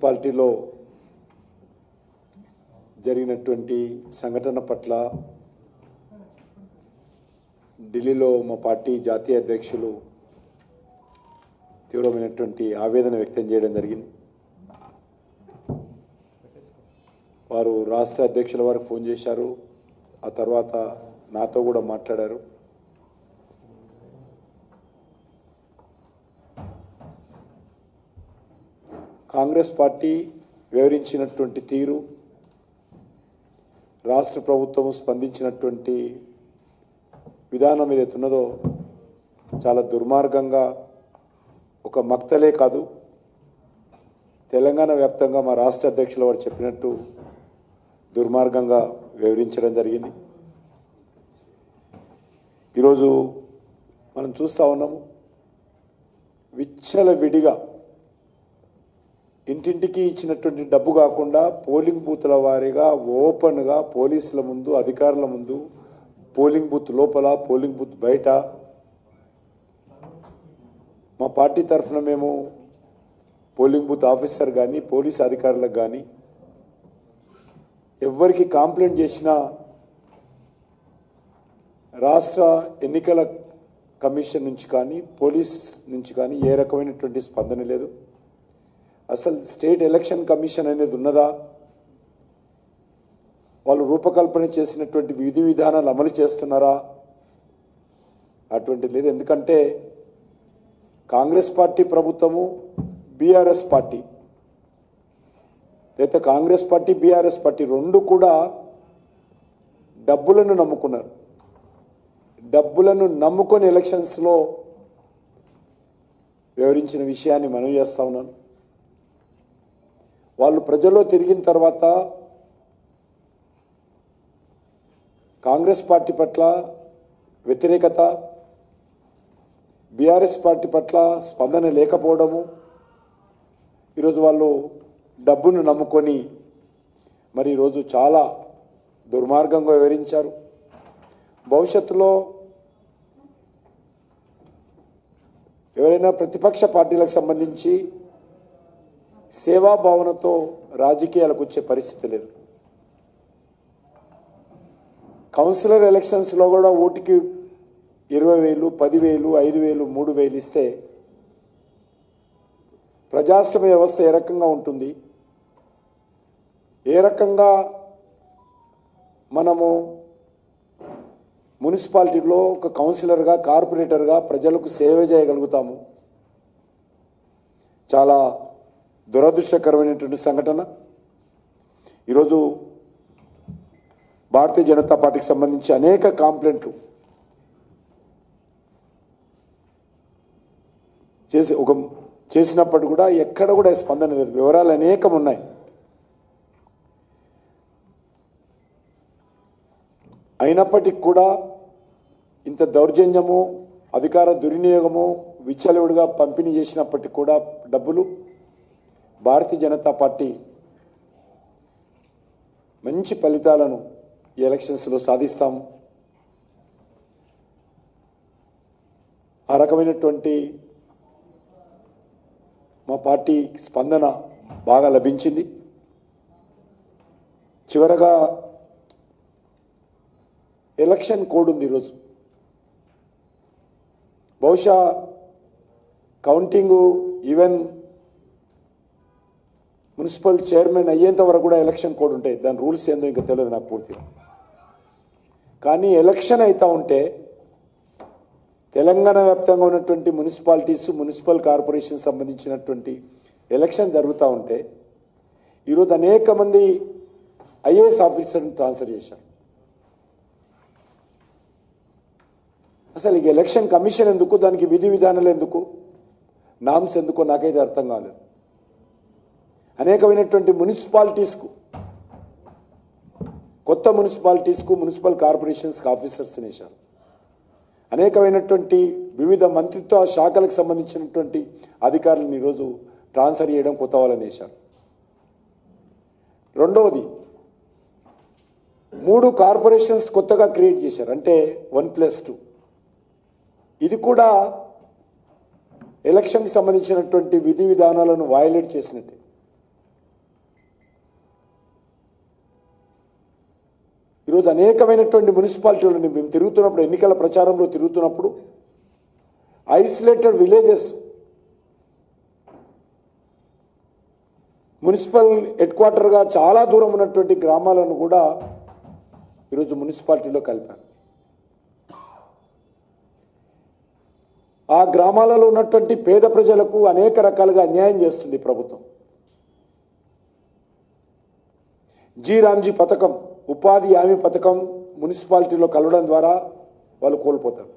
మున్సిపాలిటీలో జరిగినటువంటి సంఘటన పట్ల ఢిల్లీలో మా పార్టీ జాతీయ అధ్యక్షులు తీవ్రమైనటువంటి ఆవేదన వ్యక్తం చేయడం జరిగింది. వారు రాష్ట్ర అధ్యక్షుల వారికి ఫోన్ చేశారు. ఆ తర్వాత నాతో కూడా మాట్లాడారు. కాంగ్రెస్ పార్టీ వివరించినటువంటి తీరు, రాష్ట్ర ప్రభుత్వం స్పందించినటువంటి విధానం ఏదైతే ఉన్నదో చాలా దుర్మార్గంగా, ఒక మక్తలే కాదు తెలంగాణ వ్యాప్తంగా మా రాష్ట్ర అధ్యక్షుల వారు చెప్పినట్టు దుర్మార్గంగా వివరించడం జరిగింది. ఈరోజు మనం చూస్తూ ఉన్నాము, విచ్చలవిడిగా ఇంటింటికి ఇచ్చినటువంటి డబ్బు కాకుండా పోలింగ్ బూత్ల వారీగా ఓపెన్గా పోలీసుల ముందు, అధికారుల ముందు, పోలింగ్ బూత్ లోపల, పోలింగ్ బూత్ బయట మా పార్టీ తరఫున మేము పోలింగ్ బూత్ ఆఫీసర్ కానీ పోలీస్ అధికారులకు కానీ ఎవరికి కంప్లైంట్ చేసినా రాష్ట్ర ఎన్నికల కమిషన్ నుంచి కానీ పోలీస్ నుంచి కానీ ఏ రకమైనటువంటి స్పందన లేదు. అసలు స్టేట్ ఎలక్షన్ కమిషన్ అనేది ఉన్నదా? వాళ్ళు రూపకల్పన చేసినటువంటి విధి విధానాలు అమలు చేస్తున్నారా? అటువంటిది లేదు. ఎందుకంటే కాంగ్రెస్ పార్టీ ప్రభుత్వము, బీఆర్ఎస్ పార్టీ లేదా కాంగ్రెస్ పార్టీ బీఆర్ఎస్ పార్టీ రెండు కూడా డబ్బులను నమ్ముకున్నారు. డబ్బులను నమ్ముకొని ఎలక్షన్స్లో వివరించిన విషయాన్ని మనం చేస్తా ఉన్నాను. వాళ్ళు ప్రజల్లో తిరిగిన తర్వాత కాంగ్రెస్ పార్టీ పట్ల వ్యతిరేకత, బీఆర్ఎస్ పార్టీ పట్ల స్పందన లేకపోవడము, ఈరోజు వాళ్ళు డబ్బును నమ్ముకొని మరి ఈరోజు చాలా దుర్మార్గంగా వివరించారు. భవిష్యత్తులో ఎవరైనా ప్రతిపక్ష పార్టీలకు సంబంధించి సేవాభావనతో రాజకీయాలకు వచ్చే పరిస్థితి లేదు. కౌన్సిలర్ ఎలక్షన్స్లో కూడా ఓటుకి 20,000, 10,000, 5,000, 3,000 ఇస్తే ప్రజాస్వామ్య వ్యవస్థ ఏ రకంగా ఉంటుంది? ఏ రకంగా మనము మున్సిపాలిటీలో ఒక కౌన్సిలర్గా, కార్పొరేటర్గా ప్రజలకు సేవ చేయగలుగుతాము? చాలా దురదృష్టకరమైనటువంటి సంఘటన. ఈరోజు భారతీయ జనతా పార్టీకి సంబంధించి అనేక కంప్లైంట్లు చేసినప్పుడు కూడా ఎక్కడ కూడా స్పందన లేదు. వివరాలు అనేకం ఉన్నాయి. అయినప్పటికీ కూడా ఇంత దౌర్జన్యము, అధికార దుర్వినియోగము, విచ్చలవిడిగా పంపిణీ చేసినప్పటికీ కూడా డబ్బులు భారతీయ జనతా పార్టీ మంచి ఫలితాలను ఈ ఎలక్షన్స్లో సాధిస్తాము. ఆ రకమైనటువంటి మా పార్టీ స్పందన బాగా లభించింది. చివరగా ఎలక్షన్ కోడ్ ఉంది ఈరోజు. బహుశా కౌంటింగు ఈవెన్ మున్సిపల్ చైర్మన్ అయ్యేంత వరకు కూడా ఎలక్షన్ కోడ్ ఉంటాయి. దాని రూల్స్ ఏందో ఇంకా తెలియదు నాకు పూర్తిగా. కానీ ఎలక్షన్ అవుతూ ఉంటే తెలంగాణ వ్యాప్తంగా ఉన్నటువంటి మున్సిపాలిటీస్, మున్సిపల్ కార్పొరేషన్ సంబంధించినటువంటి ఎలక్షన్ జరుగుతూ ఉంటే ఈరోజు అనేక మంది ఐఏఎస్ ఆఫీసర్ని ట్రాన్స్ఫర్ చేశారు. అసలు ఈ ఎలక్షన్ కమిషన్ ఎందుకు, దానికి విధి విధానాలు ఎందుకు, నామ్స్ ఎందుకో నాకైతే అర్థం కాలేదు. అనేకమైనటువంటి మున్సిపాలిటీస్కు, కొత్త మున్సిపాలిటీస్కు, మున్సిపల్ కార్పొరేషన్స్కి ఆఫీసర్స్ వేశారు. అనేకమైనటువంటి వివిధ మంత్రిత్వ శాఖలకు సంబంధించినటువంటి అధికారులను ఈరోజు ట్రాన్స్ఫర్ చేయడం, కొత్త వాళ్ళని వేశారు. రెండవది, 3 కార్పొరేషన్స్ కొత్తగా క్రియేట్ చేశారు. అంటే 1+2. ఇది కూడా ఎలక్షన్కి సంబంధించినటువంటి విధి విధానాలను వయలేట్ చేసినట్టే. ఈరోజు అనేకమైనటువంటి మున్సిపాలిటీలను మేము తిరుగుతున్నప్పుడు, ఎన్నికల ప్రచారంలో తిరుగుతున్నప్పుడు, ఐసోలేటెడ్ విలేజెస్ మున్సిపల్ హెడ్ క్వార్టర్గా చాలా దూరం ఉన్నటువంటి గ్రామాలను కూడా ఈరోజు మున్సిపాలిటీలో కలిపారు. ఆ గ్రామాలలో ఉన్నటువంటి పేద ప్రజలకు అనేక రకాలుగా అన్యాయం చేస్తుంది ప్రభుత్వం. జీ రామ్జీ పథకం, ఉపాధి హామీ పథకం మున్సిపాలిటీలో కలవడం ద్వారా వాళ్ళు కోల్పోతారు.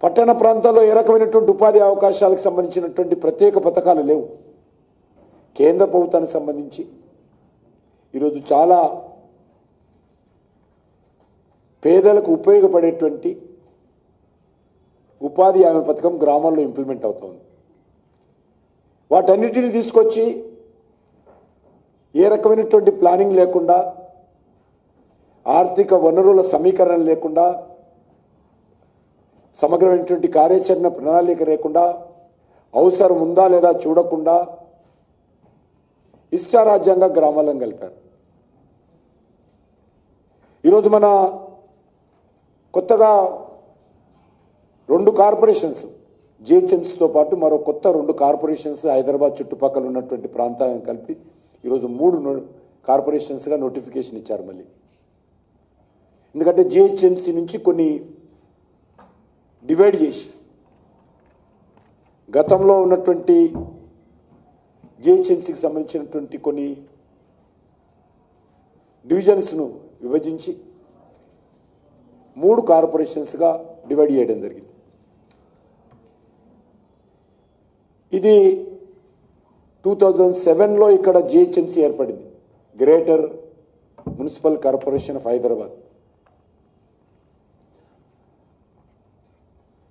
పట్టణ ప్రాంతాల్లో ఏ రకమైనటువంటి ఉపాధి అవకాశాలకు సంబంధించినటువంటి ప్రత్యేక పథకాలు లేవు. కేంద్ర ప్రభుత్వానికి సంబంధించి ఈరోజు చాలా పేదలకు ఉపయోగపడేటువంటి ఉపాధి హామీ పథకం గ్రామాల్లో ఇంప్లిమెంట్ అవుతోంది. వాటన్నిటిని తీసుకొచ్చి ఏ రకమైనటువంటి ప్లానింగ్ లేకుండా, ఆర్థిక వనరుల సమీకరణ లేకుండా, సమగ్రమైనటువంటి కార్యాచరణ ప్రణాళిక లేకుండా, అవసరం ఉందా లేదా చూడకుండా ఇష్టారాజ్యంగా గ్రామాలను కలిపారు. ఈరోజు మన కొత్తగా 2 కార్పొరేషన్స్, జిహెచ్ఎంసీతో పాటు మరో కొత్త 2 కార్పొరేషన్స్ హైదరాబాద్ చుట్టుపక్కల ఉన్నటువంటి ప్రాంతాలను కలిపి ఈరోజు 3 కార్పొరేషన్స్గా నోటిఫికేషన్ ఇచ్చారు మళ్ళీ. ఎందుకంటే జిహెచ్ఎంసీ నుంచి కొన్ని డివైడ్ చేసి, గతంలో ఉన్నటువంటి జిహెచ్ఎంసీకి సంబంధించినటువంటి కొన్ని డివిజన్స్ను విభజించి 3 కార్పొరేషన్స్గా డివైడ్ చేయడం జరిగింది. ఇది 2007లో ఇక్కడ జిహెచ్ఎంసీ ఏర్పడింది, greater municipal corporation of Hyderabad.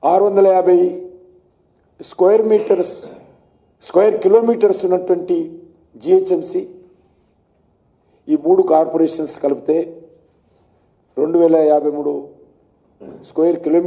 650 square kilometres ఉన్నటువంటి జిహెచ్ఎంసీ ఈ 3 కార్పొరేషన్స్ కలిపితే 2053 స్క్వేర్ కిలోమీటర్